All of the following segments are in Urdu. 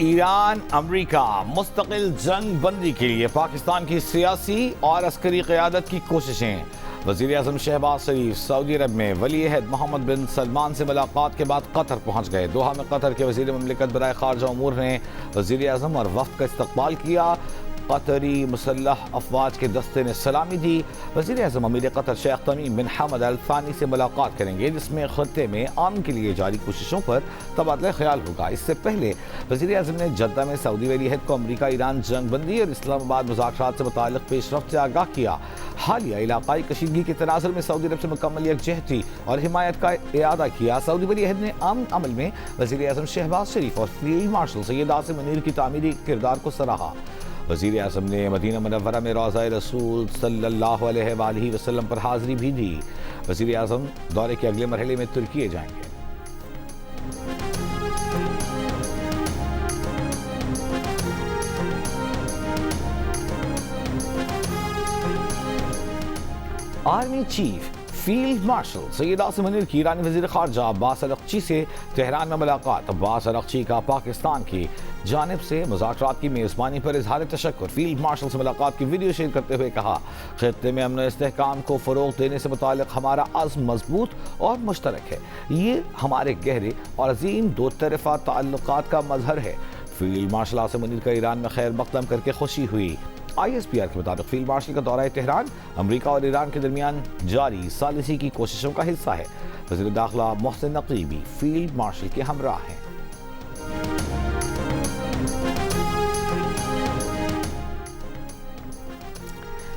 ایران امریکہ مستقل جنگ بندی کے لیے پاکستان کی سیاسی اور عسکری قیادت کی کوششیں۔ وزیر اعظم شہباز شریف سعودی عرب میں ولی عہد محمد بن سلمان سے ملاقات کے بعد قطر پہنچ گئے۔ دوحہ میں قطر کے وزیر مملکت برائے خارجہ امور نے وزیر اعظم اور وفد کا استقبال کیا۔ قطری مسلح افواج کے دستے نے سلامی دی۔ وزیر اعظم امیر قطر شیخ تمیم بن حمد ال ثانی سے ملاقات کریں گے، جس میں خطے میں امن کے لیے جاری کوششوں پر تبادلہ خیال ہوگا۔ اس سے پہلے وزیر اعظم نے جدہ میں سعودی ولی عہد کو امریکہ ایران جنگ بندی اور اسلام آباد مذاکرات سے متعلق پیش رفت سے آگاہ کیا۔ حالیہ علاقائی کشیدگی کے تناظر میں سعودی عرب سے مکمل یکجہتی اور حمایت کا اعادہ کیا۔ سعودی ولی عہد نے امن عمل میں وزیر اعظم شہباز شریف اور فیلڈ مارشل سید عاصم منیر کی تعمیری کردار کو سراہا۔ وزیر اعظم نے مدینہ منورہ میں روضہ رسول صلی اللہ علیہ وآلہ وسلم پر حاضری بھی دی۔ وزیر اعظم دورے کے اگلے مرحلے میں ترکی جائیں گے۔ Army chief field marshal Syed Asim Munir کی ایرانی وزیر خارجہ عباس اراغچی سے تہران میں ملاقات۔ عباس اراغچی کا پاکستان کی جانب سے مذاکرات کی میزبانی پر اظہار تشکر۔ فیلڈ مارشل سے ملاقات کی ویڈیو شیئر کرتے ہوئے کہا، خطے میں امن و استحکام کو فروغ دینے سے متعلق ہمارا عزم مضبوط اور مشترک ہے۔ یہ ہمارے گہرے اور عظیم دو طرفہ تعلقات کا مظہر ہے۔ فیلڈ مارشل عاصم منیر کا ایران میں خیر مقدم کر کے خوشی ہوئی۔ آئی ایس پی آر کے مطابق فیلڈ مارشل کا دورہ تہران امریکہ اور ایران کے درمیان جاری ثالثی کی کوششوں کا حصہ ہے۔ وزیر داخلہ محسن نقوی بھی فیلڈ مارشل کے ہمراہ ہیں۔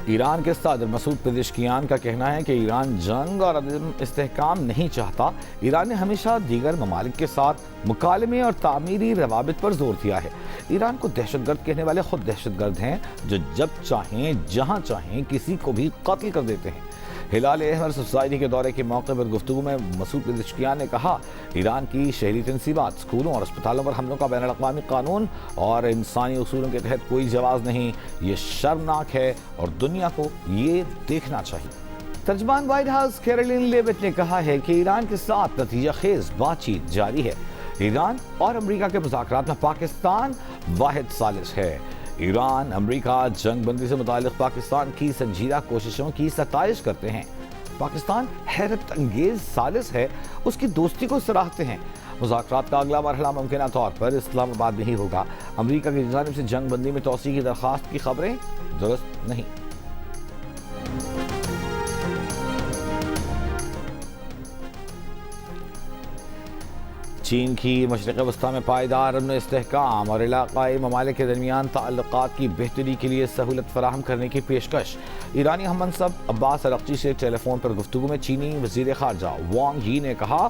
ایران کے صدر مسعود پزشکیان کا کہنا ہے کہ ایران جنگ اور عدم استحکام نہیں چاہتا۔ ایران نے ہمیشہ دیگر ممالک کے ساتھ مکالمے اور تعمیری روابط پر زور دیا ہے۔ ایران کو دہشت گرد کہنے والے خود دہشت گرد ہیں، جو جب چاہیں جہاں چاہیں کسی کو بھی قتل کر دیتے ہیں۔ ہلال احمر سوسائٹی کے دورے کے موقع پر گفتگو میں مسعود پزشکیان نے کہا، ایران کی شہری تنصیبات، اسکولوں اور اسپتالوں پر حملوں کا بین الاقوامی قانون اور انسانی اصولوں کے تحت کوئی جواز نہیں۔ یہ شرمناک ہے اور دنیا کو یہ دیکھنا چاہیے۔ ترجمان وائٹ ہاؤس کیرولین لیوٹ نے کہا ہے کہ ایران کے ساتھ نتیجہ خیز بات چیت جاری ہے۔ ایران اور امریکہ کے مذاکرات میں پاکستان واحد ثالث ہے۔ ایران امریکہ جنگ بندی سے متعلق پاکستان کی سنجیدہ کوششوں کی ستائش کرتے ہیں۔ پاکستان حیرت انگیز ثالث ہے، اس کی دوستی کو سراہتے ہیں۔ مذاکرات کا اگلا مرحلہ ممکنہ طور پر اسلام آباد میں ہی ہوگا۔ امریکہ کی جانب سے جنگ بندی میں توسیع کی درخواست کی خبریں درست نہیں۔ چین کی مشرق وسطیٰ میں پائیدار امن و استحکام اور علاقائی ممالک کے درمیان تعلقات کی بہتری کے لیے سہولت فراہم کرنے کی پیشکش۔ ایرانی ہم منصب عباس اراغچی سے ٹیلی فون پر گفتگو میں چینی وزیر خارجہ وانگ یی نے کہا،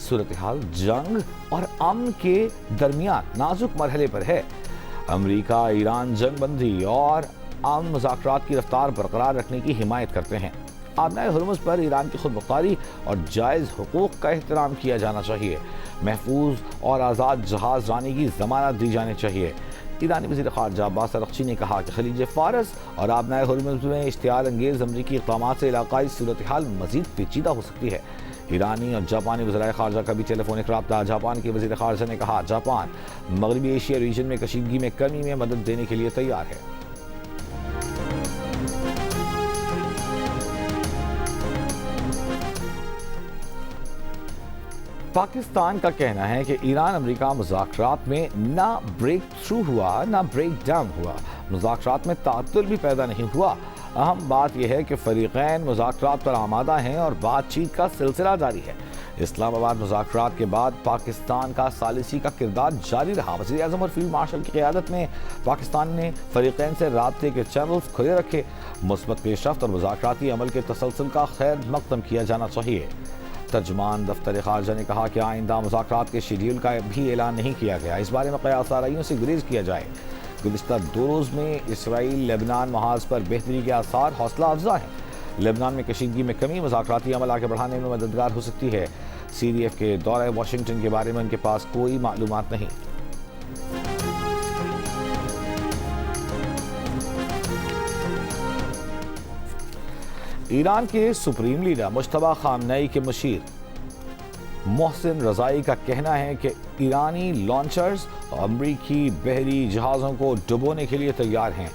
صورتحال جنگ اور امن کے درمیان نازک مرحلے پر ہے۔ امریکہ ایران جنگ بندی اور امن مذاکرات کی رفتار برقرار رکھنے کی حمایت کرتے ہیں۔ آبنائے ہرمز پر ایران کی خود مختاری اور جائز حقوق کا احترام کیا جانا چاہیے۔ محفوظ اور آزاد جہاز رانی کی ضمانت دی جانی چاہیے۔ ایرانی وزیر خارجہ عباس اراغچی نے کہا کہ خلیج فارس اور آبنائے ہرمز میں اشتعال انگیز امریکی اقدامات سے علاقائی صورتحال مزید پیچیدہ ہو سکتی ہے۔ ایرانی اور جاپانی وزرائے خارجہ کا بھی ٹیلی فونک رابطہ۔ جاپان کے وزیر خارجہ نے کہا، جاپان مغربی ایشیا ریجن میں کشیدگی میں کمی میں مدد دینے کے لیے تیار ہے۔ پاکستان کا کہنا ہے کہ ایران امریکہ مذاکرات میں نہ بریک تھرو ہوا نہ بریک ڈاؤن ہوا، مذاکرات میں تعطل بھی پیدا نہیں ہوا۔ اہم بات یہ ہے کہ فریقین مذاکرات پر آمادہ ہیں اور بات چیت کا سلسلہ جاری ہے۔ اسلام آباد مذاکرات کے بعد پاکستان کا ثالثی کا کردار جاری رہا۔ وزیر اعظم اور فیلڈ مارشل کی قیادت میں پاکستان نے فریقین سے رابطے کے چینلز کھلے رکھے۔ مثبت پیش رفت اور مذاکراتی عمل کے تسلسل کا خیر مقدم کیا جانا چاہیے۔ ترجمان دفتر خارجہ نے کہا کہ آئندہ مذاکرات کے شیڈیول کا بھی اعلان نہیں کیا گیا۔ اس بارے میں قیاس آرائیوں سے گریز کیا جائے۔ گزشتہ 2 روز میں اسرائیل لبنان محاذ پر بہتری کے آثار حوصلہ افزا ہیں۔ لبنان میں کشیدگی میں کمی مذاکراتی عمل آگے بڑھانے میں مددگار ہو سکتی ہے۔ سی ڈی ایف کے دورہ واشنگٹن کے بارے میں ان کے پاس کوئی معلومات نہیں۔ ایران کے سپریم لیڈر مجتبی خامنئی کے مشیر محسن رضائی کا کہنا ہے کہ ایرانی لانچرز امریکی بحری جہازوں کو ڈبونے کے لیے تیار ہیں،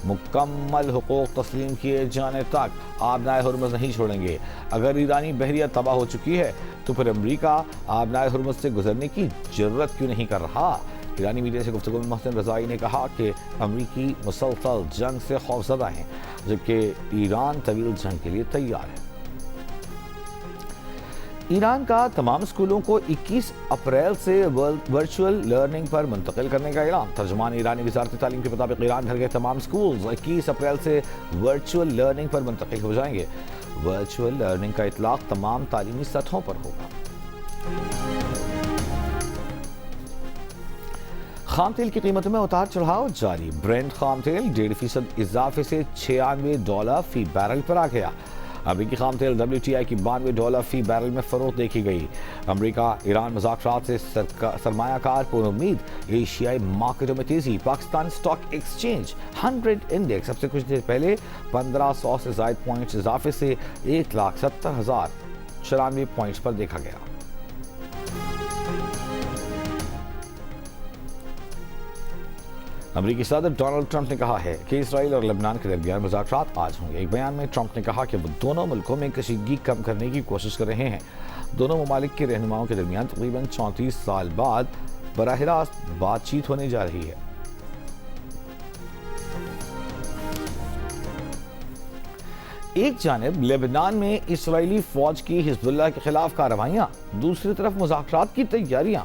مکمل حقوق تسلیم کیے جانے تک آبنائے ہرمز نہیں چھوڑیں گے۔ اگر ایرانی بحریہ تباہ ہو چکی ہے تو پھر امریکہ آبنائے ہرمز سے گزرنے کی جرت کیوں نہیں کر رہا؟ ایرانی میڈیا سے گفتگو میں محسن رضائی نے کہا کہ امریکی مسلسل جنگ سے خوفزدہ ہیں، جبکہ ایران طویل جنگ کے لیے تیار ہے۔ ایران کا تمام اسکولوں کو 21 اپریل سے ورچوئل لرننگ پر منتقل کرنے کا اعلان۔ ترجمان ایرانی وزارت تعلیم کے مطابق ایران بھر کے تمام اسکولز 21 اپریل سے ورچوئل لرننگ پر منتقل ہو جائیں گے۔ ورچوئل لرننگ کا اطلاق تمام تعلیمی سطحوں پر ہوگا۔ خام تیل کی قیمتوں میں اتار چڑھاؤ جاری۔ برینٹ خام تیل 1.5% اضافے سے $96 فی بیرل پر آ گیا۔ امریکی خام تیل WTI کی $92 فی بیرل میں فروخت دیکھی گئی۔ امریکہ ایران مذاکرات سے سرمایہ کار پر امید۔ ایشیائی مارکیٹوں میں تیزی۔ پاکستان اسٹاک ایکسچینج 100 انڈیکس اب سے کچھ دیر پہلے 1500 سے زائد پوائنٹس اضافے سے 1,70,094 پوائنٹس پر دیکھا گیا۔ امریکی صدر ڈونلڈ ٹرمپ نے کہا ہے کہ اسرائیل اور لبنان کے درمیان مذاکرات آج ہوں گے۔ ایک بیان میں ٹرمپ نے کہا کہ وہ دونوں ملکوں میں کشیدگی کم کرنے کی کوشش کر رہے ہیں۔ دونوں ممالک کے رہنماؤں کے درمیان تقریباً 34 سال بعد براہ راست بات چیت ہونے جا رہی ہے۔ ایک جانب لبنان میں اسرائیلی فوج کی حزب اللہ کے خلاف کارروائیاں، دوسری طرف مذاکرات کی تیاریاں۔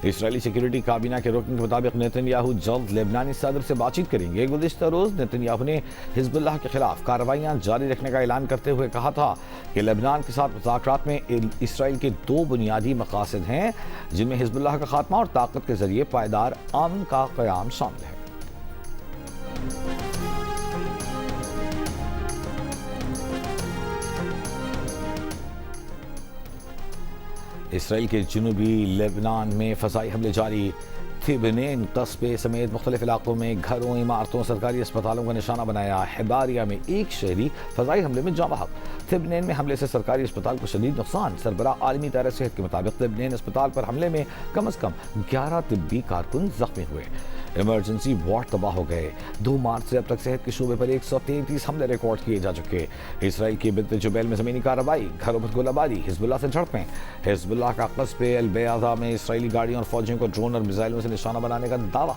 اسرائیلی سیکیورٹی کابینہ کے رکن کے مطابق نیتن یاہو جلد لبنانی صدر سے بات چیت کریں گے۔ گزشتہ روز نیتن یاہو نے حزب اللہ کے خلاف کارروائیاں جاری رکھنے کا اعلان کرتے ہوئے کہا تھا کہ لبنان کے ساتھ مذاکرات میں اسرائیل کے 2 بنیادی مقاصد ہیں، جن میں حزب اللہ کا خاتمہ اور طاقت کے ذریعے پائیدار امن کا قیام شامل ہے۔ اسرائیل کے جنوبی لبنان میں فضائی حملے جاری۔ تھبنین قصبے سمیت مختلف علاقوں میں گھروں، عمارتوں، سرکاری اسپتالوں کا نشانہ بنایا۔ حباریہ میں ایک شہری فضائی حملے میں جاں بحق۔ تھبنین میں حملے سے سرکاری اسپتال کو شدید نقصان۔ سربراہ عالمی ادارہ صحت کے مطابق تھبنین اسپتال پر حملے میں کم از کم 11 طبی کارکن زخمی ہوئے۔ ایمرجنسی وارڈ تباہ ہو گئے۔ 2 مارچ سے اب تک صحت کے شعبے پر 133 حملے ریکارڈ کیے جا چکے۔ اسرائیل کی بنت جبیل میں زمینی کارروائی، گھروں پر گولہ باری، حزب اللہ سے جھڑپیں۔ حزب اللہ کا قصبے البیضا میں اسرائیلی گاڑیوں اور فوجیوں کو ڈرون اور میزائلوں سے نشانہ بنانے کا دعویٰ۔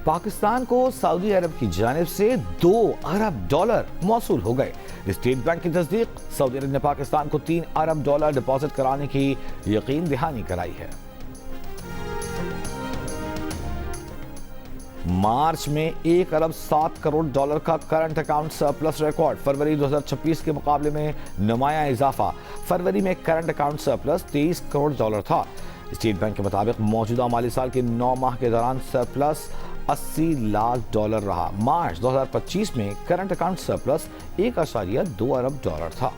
پاکستان کو سعودی عرب کی جانب سے $2 ارب موصول ہو گئے۔ اسٹیٹ بینک کی تصدیق، سعودی عرب نے پاکستان کو $3 ارب ڈپازٹ کرانے کی یقین دہانی کرائی ہے۔ مارچ میں $1 ارب 7 کروڑ کا کرنٹ اکاؤنٹ سرپلس ریکارڈ۔ فروری 2026 کے مقابلے میں نمایاں اضافہ۔ فروری میں کرنٹ اکاؤنٹ سرپلس $23 کروڑ تھا۔ اسٹیٹ بینک کے مطابق موجودہ مالی سال کے 9 ماہ کے دوران سرپلس $80 لاکھ رہا۔ مارچ 2025 میں کرنٹ اکاؤنٹ سرپلس $1.2 ارب تھا۔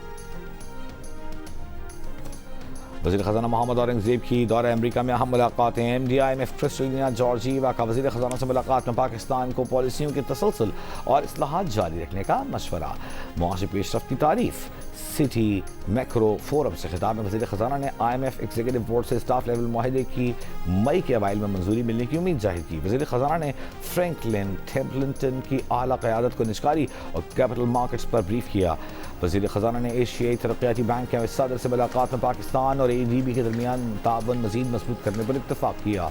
وزیر خزانہ محمد اورنگزیب کی دورہ امریکہ میں اہم ملاقاتیں۔ MD/IMF کرسٹلینا جارجیوا کا وزیر خزانہ سے ملاقات میں پاکستان کو پالیسیوں کے تسلسل اور اصلاحات جاری رکھنے کا مشورہ۔ معاشی پیش رفت کی تعریف۔ سٹی میکرو فورم سے خطاب میں وزیر خزانہ نے IMF ایگزیکٹو بورڈ سے اسٹاف لیول معاہدے کی مئی کے اوائل میں منظوری ملنے کی امید ظاہر کی۔ وزیر خزانہ نے فرینکلن ٹیمپلٹن کی اعلیٰ قیادت کو نچکاری اور کیپٹل مارکیٹس پر بریف کیا۔ وزیر خزانہ نے ایشیائی ترقیاتی بینک کے صدر سے ملاقات میں پاکستان اور ADB کے درمیان تعاون مزید مضبوط کرنے پر اتفاق کیا۔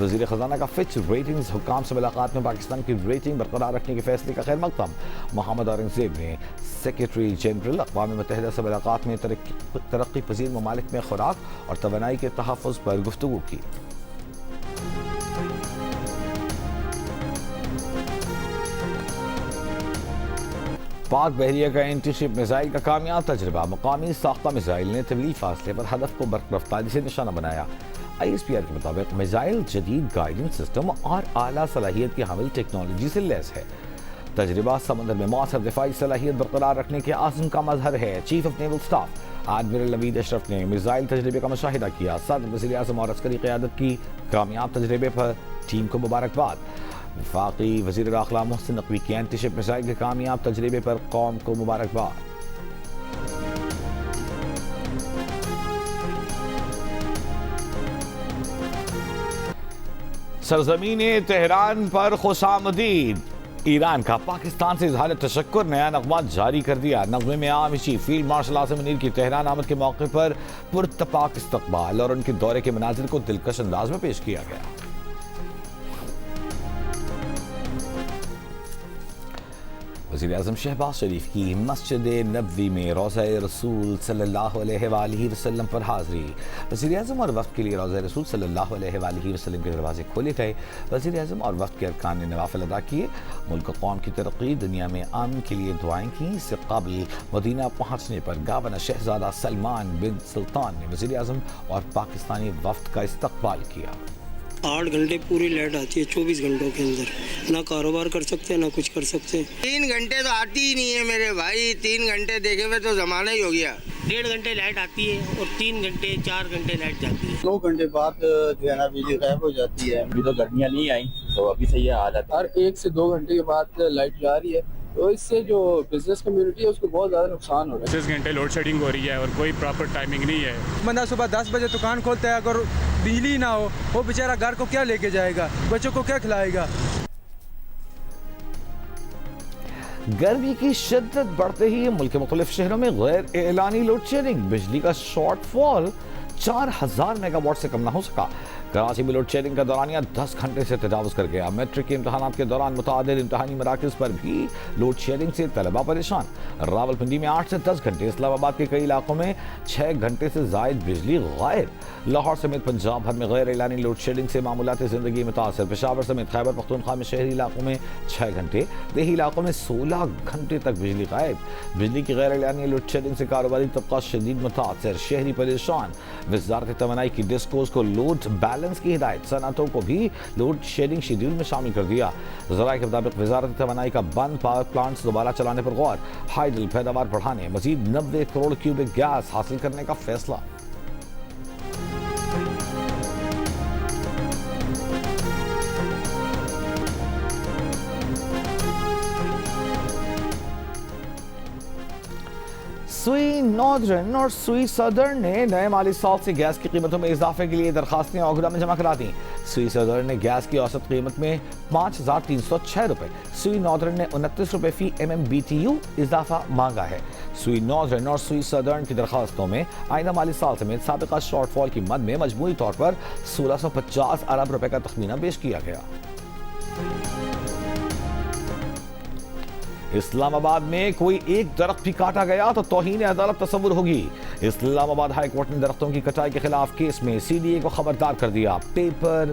وزیر خزانہ کا فچ ریٹنگز حکام سے ملاقات میں پاکستان کی ریٹنگ برقرار رکھنے کے فیصلے کا خیر مقدم۔ محمد اورنگزیب نے سیکریٹری جنرل اقوام متحدہ سے ملاقات میں ترقی پذیر ممالک میں خوراک اور توانائی کے تحفظ پر گفتگو کی۔ پاک بحریہ کا اینٹی شپ میزائل کا کامیاب تجربہ۔ مقامی ساختہ میزائل نے طویل فاصلے پر ہدف کو برق رفتاری سے نشانہ بنایا۔ ISPR کے مطابق میزائل جدید گائیڈنس سسٹم اور اعلیٰ صلاحیت کی حامل ٹیکنالوجی سے لیس ہے۔ تجربہ سمندر میں مؤثر دفاعی صلاحیت برقرار رکھنے کے عزم کا مظہر ہے۔ Chief of naval staff admiral Naveed Ashraf نے میزائل تجربے کا مشاہدہ کیا۔ صدر، وزیر اعظم اور عسکری قیادت کی کامیاب تجربے پر ٹیم کو مبارکباد. وفاقی وزیر داخلہ محسن نقوی کی اینٹی شپ میزائل کے کامیاب تجربے پر قوم کو مبارکباد. سرزمین تہران پر خوش آمدید. ایران کا پاکستان سے اظہار تشکر، نیا نغمہ جاری کر دیا. نغمے میں عام چیف فیلڈ مارشل اعظم منیر کی تہران آمد کے موقع پر پرتپاک استقبال اور ان کے دورے کے مناظر کو دلکش انداز میں پیش کیا گیا. وزیر اعظم شہباز شریف کی مسجد نبوی میں روضہ رسول صلی اللہ علیہ وآلہ وسلم پر حاضری. وزیر اعظم اور وفد کے لیے روضہ رسول صلی اللہ علیہ وآلہ وسلم کے دروازے کھولے گئے. وزیر اعظم اور وفد کے ارکان نے نوافل ادا کیے. ملک و قوم کی ترقی، دنیا میں امن کے لیے دعائیں کی. اس سے قبل مدینہ پہنچنے پر گورنر شہزادہ سلمان بن سلطان نے وزیر اعظم اور پاکستانی وفد کا استقبال کیا. 8 گھنٹے پوری لائٹ آتی ہے 24 گھنٹوں کے اندر. نہ کاروبار کر سکتے ہیں نہ کچھ کر سکتے ہیں. 3 گھنٹے تو آتی ہی نہیں ہے میرے بھائی. 3 گھنٹے دیکھے ہوئے تو زمانہ ہی ہو گیا. 1.5 گھنٹے لائٹ آتی ہے اور 3 گھنٹے 4 گھنٹے لائٹ جاتی ہے. 2 گھنٹے بعد جو ہے نا بجلی غائب ہو جاتی ہے. ابھی تو گرمیاں نہیں آئیں تو ابھی سے یہ حالت. ہر 1 سے 2 گھنٹے کے بعد لائٹ جا رہی ہے تو اس سے جو بزنس کمیونٹی ہے اس کو بہت زیادہ نقصان ہو رہا ہے. 6 گھنٹے لوڈ شیڈنگ ہو رہی ہے اور کوئی پراپر ٹائمنگ نہیں ہے. بندہ صبح 10 بجے دکان کھولتا ہے، اگر بجلی نہ ہو وہ بیچارہ گھر کو کیا لے کے جائے گا، بچوں کو کیا کھلائے گا. گرمی کی شدت بڑھتے ہی ملک کے مختلف شہروں میں غیر اعلانی لوڈ شیڈنگ. بجلی کا شارٹ فال 4000 میگا واٹ سے کم نہ ہو سکا. کراچی میں لوڈ شیڈنگ کا دورانیہ 10 گھنٹے سے تجاوز کر گیا. میٹرک کے امتحانات کے دوران متعدد امتحانی مراکز پر بھی لوڈ شیڈنگ سے طلبہ پریشان. راولپنڈی میں 8 سے 10 گھنٹے، اسلام آباد کے کئی علاقوں میں 6 گھنٹے سے زائد بجلی غائب. لاہور سمیت پنجاب بھر میں غیر اعلانی لوڈ شیڈنگ سے معمولات زندگی متاثر. پشاور سمیت خیبر پختونخوا میں شہری علاقوں میں 6 گھنٹے، دیہی علاقوں میں 16 گھنٹے تک بجلی غائب. بجلی کی غیر اعلانی لوڈ شیڈنگ سے کاروباری طبقہ شدید متاثر، شہری پریشان. وزارت توانائی کی ڈسکوز کو لوڈ بیلنس کی ہدایت، صنعتوں کو بھی لوڈ شیڈنگ شیڈول میں شامل کر دیا. ذرائع کے مطابق وزارت توانائی کا بند پاور پلانٹس دوبارہ چلانے پر غور. ہائیڈل پیداوار بڑھانے، مزید 90 کروڑ کیوبک گیس حاصل کرنے کا فیصلہ. سوئی ناردرن اور سوئی سدرن نے نئے مالی سال سے گیس کی قیمتوں میں اضافے کے لیے درخواستیں اوگرا میں جمع کرا دیں. سوئی سدرن نے گیس کی اوسط قیمت میں 5306 روپے، سوئی ناردرن نے 29 روپے فی MMBTU اضافہ مانگا ہے. سوئی ناردرن اور سوئی سدرن کی درخواستوں میں آئندہ مالی سال سمیت سابقہ شارٹ فال کی مد میں مجموعی طور پر 1650 ارب روپے کا تخمینہ پیش کیا گیا. اسلام آباد میں کوئی ایک درخت بھی کاٹا گیا تو توہین عدالت تصور ہوگی. اسلام آباد ہائی کورٹ نے درختوں کی کٹائی کے خلاف کیس میں CDA کو خبردار کر دیا. پیپر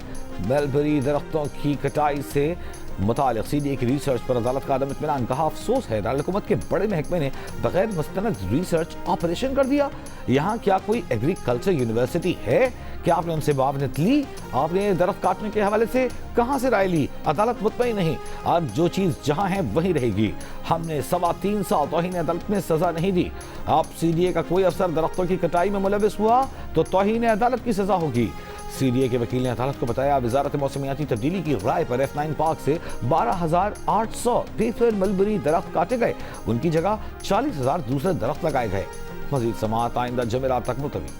ملبری درختوں کی کٹائی سے متعلق CDA کی ریسرچ پر عدالت کا عدم اطمینان. کہا افسوس ہے دارالحکومت کے بڑے محکمے نے بغیر مستند ریسرچ آپریشن کر دیا. یہاں کیا کوئی ایگریکلچر یونیورسٹی ہے؟ کیا آپ نے ان سے معاونت لی؟ آپ نے درخت کاٹنے کے حوالے سے کہاں سے رائے لی؟ عدالت مطمئن نہیں. اب جو چیز جہاں ہے وہیں رہے گی. ہم نے 3.25 سال توہین عدالت میں سزا نہیں دی. اب CDA کا کوئی افسر درختوں کی کٹائی میں ملوث ہوا تو توہین عدالت کی سزا ہوگی. CDA کے وکیل نے عدالت کو بتایا وزارت موسمیاتی تبدیلی کی رائے پر F9 پارک سے 12,800 پیپر ملبری درخت کاٹے گئے. ان کی جگہ 40,000 دوسرے درخت لگائے گئے. مزید سماعت آئندہ جمعرات تک ملتوی.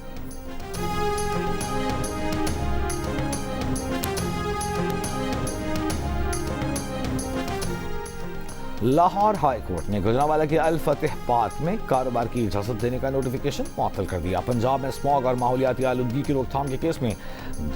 لاہور ہائی کورٹ نے گجرانوالہ کے الفتح پارک میں کاروبار کی اجازت دینے کا نوٹیفیکیشن معطل کر دیا. پنجاب میں اسموگ اور ماحولیاتی آلودگی کی روک تھام کے کیس میں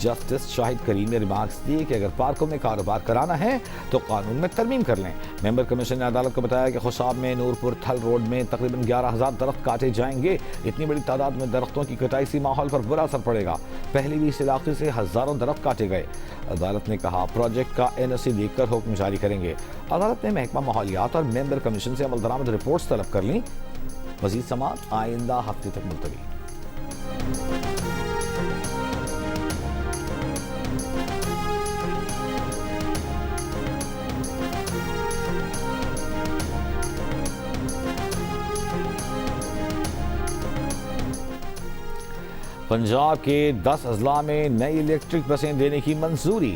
جسٹس شاہد کریم نے ریمارکس دیے کہ اگر پارکوں میں کاروبار کرانا ہے تو قانون میں ترمیم کر لیں. ممبر کمیشن نے عدالت کو بتایا کہ خوشاب میں نورپور تھل روڈ میں تقریباً 11,000 درخت کاٹے جائیں گے. اتنی بڑی تعداد میں درختوں کی کٹائی سے ماحول پر برا اثر پڑے گا. پہلے بھی اس علاقے سے ہزاروں درخت کاٹے گئے. عدالت نے کہا پروجیکٹ کا NOC دیکھ کر حکم جاری کریں گے. عدالت نے محکمہ ماحولیات اور ممبر کمیشن سے عمل درآمد رپورٹس طلب کر لیں. مزید سماعت آئندہ ہفتے تک ملتوی. پنجاب کے 10 اضلاع میں نئی الیکٹرک بسیں دینے کی منظوری.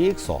100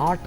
8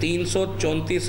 334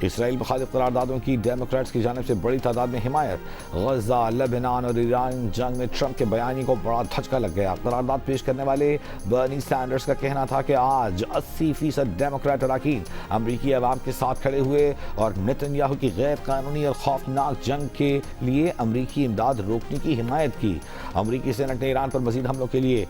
اسرائیل مخالف قراردادوں کی ڈیموکریٹس کی جانب سے بڑی تعداد میں حمایت. غزہ، لبنان اور ایران جنگ میں ٹرمپ کے بیانی کو بڑا دھچکا لگ گیا. قرارداد پیش کرنے والے برنی سینڈرز کا کہنا تھا کہ آج 80% ڈیموکریٹ اراکین امریکی عوام کے ساتھ کھڑے ہوئے اور نتن یاہو کی غیر قانونی اور خوفناک جنگ کے لیے امریکی امداد روکنے کی حمایت کی. امریکی سینٹ نے ایران پر مزید حملوں کے لیے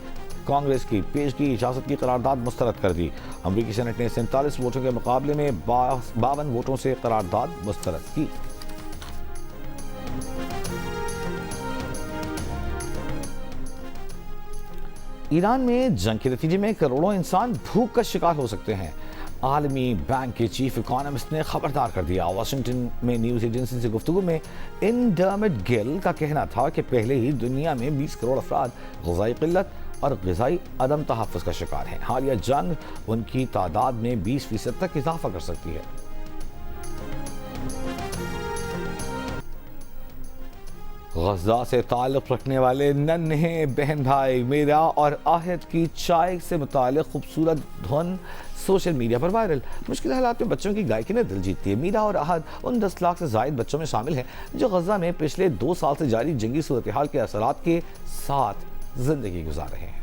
کانگریس کی پیشگی اجازت کی قرارداد مسترد کر دی. امریکی سینٹ نے 47 ووٹوں کے مقابلے میں 52 ووٹوں سے قرارداد مسترد کی. ایران میں جنگ کے نتیجے میں کروڑوں انسان بھوک کا شکار ہو سکتے ہیں. عالمی بینک کے چیف اکانومسٹ نے خبردار کر دیا. واشنگٹن میں نیوز ایجنسی سے گفتگو میں ڈرمٹ گل کا کہنا تھا کہ پہلے ہی دنیا میں 20 کروڑ افراد غذائی قلت اور غذائی عدم تحفظ کا شکار ہیں. حالیہ جنگ ان کی تعداد میں 20% تک اضافہ کر سکتی ہے. غزہ سے تعلق رکھنے والے ننھے بہن بھائی میرا اور آہد کی چائے سے متعلق خوبصورت دھن سوشل میڈیا پر وائرل. مشکل حالات میں بچوں کی گائکی نے دل جیتی ہے. میرا اور آہد ان 10 لاکھ سے زائد بچوں میں شامل ہیں جو غزہ میں پچھلے 2 سال سے جاری جنگی صورتحال کے اثرات کے ساتھ زندگی گزار رہے ہیں.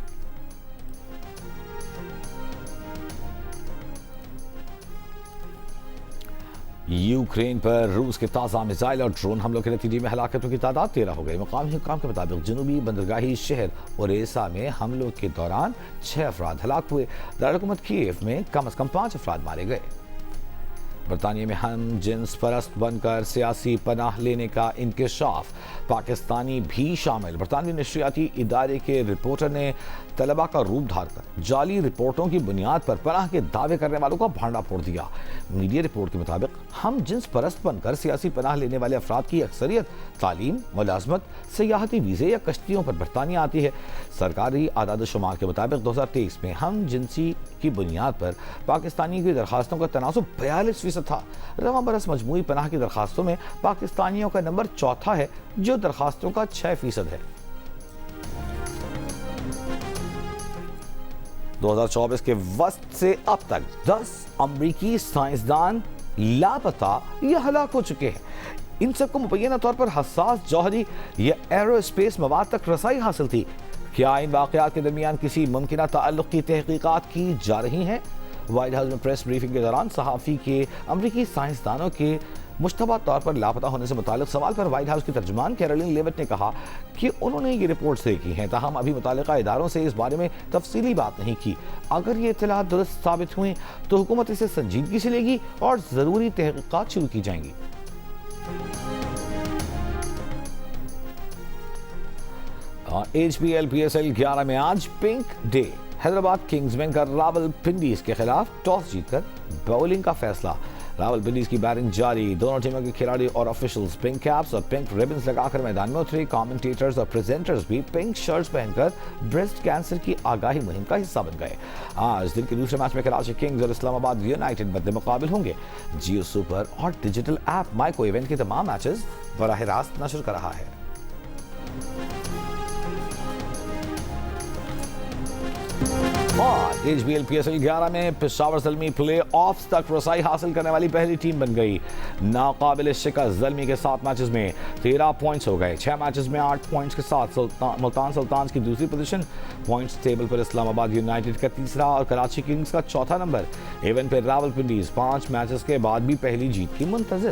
یوکرین پر روس کے تازہ میزائل اور ڈرون حملوں کے نتیجے میں ہلاکتوں کی تعداد 13 ہو گئی. مقامی حکام کے مطابق جنوبی بندرگاہی شہر اوریسا میں حملوں کے دوران 6 افراد ہلاک ہوئے. دارالحکومت کیف میں کم از کم 5 افراد مارے گئے. برطانیہ میں ہم جنس پرست بن کر سیاسی پناہ لینے کا انکشاف، پاکستانی بھی شامل. برطانوی نشریاتی ادارے کے رپورٹر نے طلبہ کا روپ دھار کر جعلی رپورٹوں کی بنیاد پر پناہ کے دعوے کرنے والوں کا بھانڈا پھوڑ دیا. میڈیا رپورٹ کے مطابق ہم جنس پرست بن کر سیاسی پناہ لینے والے افراد کی اکثریت تعلیم، ملازمت، سیاحتی ویزے یا کشتیوں پر برطانیہ آتی ہے. سرکاری اعداد و شمار کے مطابق 2023 میں ہم جنسی کی بنیاد پر پاکستانیوں کی درخواستوں کا تناسب 42% تھا. رواں برس مجموعی پناہ کی درخواستوں میں پاکستانیوں کا نمبر 4تھا ہے جو درخواستوں کا 6% ہے. 2024 کے وسط سے اب تک 10 امریکی سائنسدان لاپتہ یا ہلاک ہو چکے ہیں. ان سب کو مبینہ طور پر حساس جوہری یا ایرو اسپیس مواد تک رسائی حاصل تھی. کیا ان واقعات کے درمیان کسی ممکنہ تعلق کی تحقیقات کی جا رہی ہیں؟ وائٹ ہاؤس میں پریس بریفنگ کے دوران صحافی کے امریکی سائنسدانوں کے مشتبہ طور پر لاپتہ ہونے سے متعلق سوال پر وائٹ ہاؤس کی ترجمان کیرولین لیوٹ نے کہا کہ انہوں نے یہ رپورٹ سے کی ہیں، تاہم ابھی متعلقہ اداروں سے اس بارے میں تفصیلی بات نہیں کی. اگر یہ اطلاعات درست ثابت ہوئیں تو حکومت اسے سنجیدگی سے لے گی اور ضروری تحقیقات شروع کی جائیں گی. HBL PSL 11 میں آج پنک ڈے. حیدرآباد کنگز میں کر راول پنڈیز کے خلاف ٹاس جیت کر باؤلنگ کا فیصلہ. راول پنڈیز کی بیٹنگ جاری. دونوں ٹیموں کے کھلاڑی اور آفیشلز پنک کیپس اور پنک ریبنز لگا کر میدان میں اترے. کامنٹیٹرز اور پریزنٹرز بھی پنک شرٹس پہن کر بریسٹ کینسر کی آگاہی مہم کا حصہ بن گئے. آج دن کے دوسرے میچ میں کراچی کنگز اور اسلام آباد یونائٹڈ مد مقابل ہوں گے. جیو سپر اور ڈیجیٹل ایپ مائیکو ایونٹ کے تمام میچز براہ راست نشر کر رہا ہے. اور HBL PSL 11 میں پشاور زلمی پلے آفز تک رسائی حاصل کرنے والی پہلی ٹیم بن گئی. ناقابل شکست زلمی کے 7 میچز میں 13 پوائنٹس ہو گئے. 6 میچز میں 8 پوائنٹس کے ساتھ ملتان سلطانز کی دوسری پوزیشن. پوائنٹس ٹیبل پر اسلام آباد یونائٹڈ کا تیسرا اور کراچی کنگز کا چوتھا نمبر. ایونٹ پہ راول پنڈیز 5 میچز کے بعد بھی پہلی جیت کی منتظر.